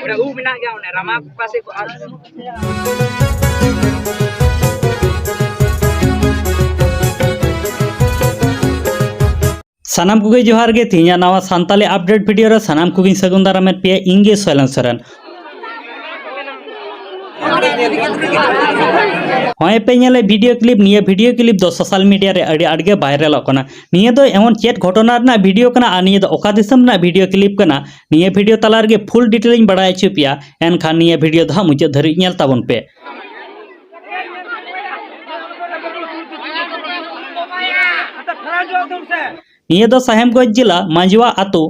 udah minat gak udah ramah pasti kok सानाम Kuge जोहार गे तीन नवा सानताली अपडेट वीडियो रे सानाम कुगिन सगुन दारामेट पे इंगे सोलन सरन होय पे नेले वीडियो क्लिप दो सोशल मीडिया रे अड़ी अड़गे वायरल कना निये दो एमन चेट घटना रना वीडियो कना आ निये दो ओका दिसम ना वीडियो क्लिप कना निये वीडियो तलार गे फुल डिटेलिंग बड़ाय चुपिया एनखान निये वीडियो दा मुझे धरि नेल ताबन पे निये दो साहेबगंज जिला मंजवा आतु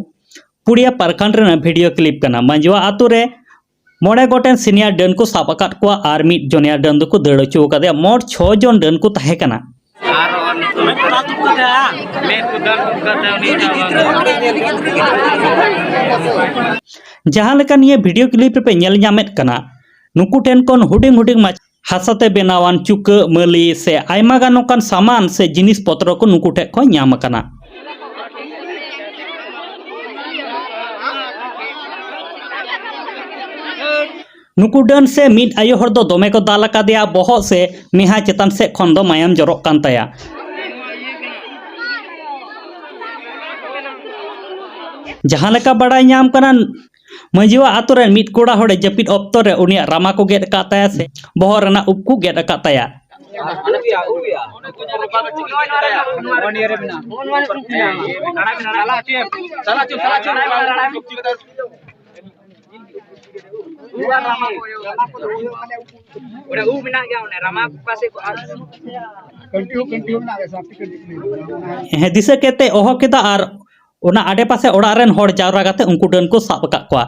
पुड़िया प्रखंड रे वीडियो क्लिप कना मंजवा आतु रे मोड़े गोटेन सीनियर डन को साब अकाद को आर मिड जनिया डन दो को दड़ चो कदे मोट 6 जन डन को तहे कना जहां लेका निये वीडियो क्लिप पे नेल ᱧᱟᱢᱮᱫ कना नुकु टेन कोन हुडिंग हुडिंग माच हासाते बेनावान चुक मली से आयमा गान नोकान सामान से जिनिस पत्र को नुकु ठे को ᱧᱟᱢ कना नुकु डन से मिड आयो हर दो दोमे को दाल का दिया बहुत से मेहा चेतन से खन दो मायाम जरक कान ताया जहां लेका बड़ाई ᱧᱟᱢ कना मंजुआ आतु रे मिड कोड़ा होड़े जपिट ऑप्तो रे उनिया रामा को गेट का ताया से बहो रना उपकु गेट का ताया udah minat gak udah ramah pasti kok हे दिसे केते ओहो केदा आर ओना आडे पासे ओड़ा रेन होड़ जावरा गाते उनको डन को साब का कोआ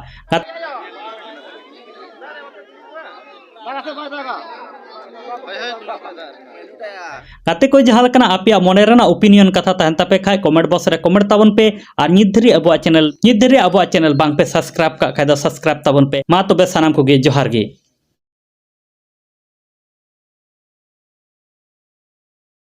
काते को जहां लकना आपिया मोने रेना ओपिनियन कथा तहन तापे खाय कमेंट बॉक्स रे कमेंट ताबन पे और नित धरी अबुआ चैनल बांग पे सब्सक्राइब का खाय द सब्सक्राइब ताबन पे मा तबे सानाम को गे जोहार गे।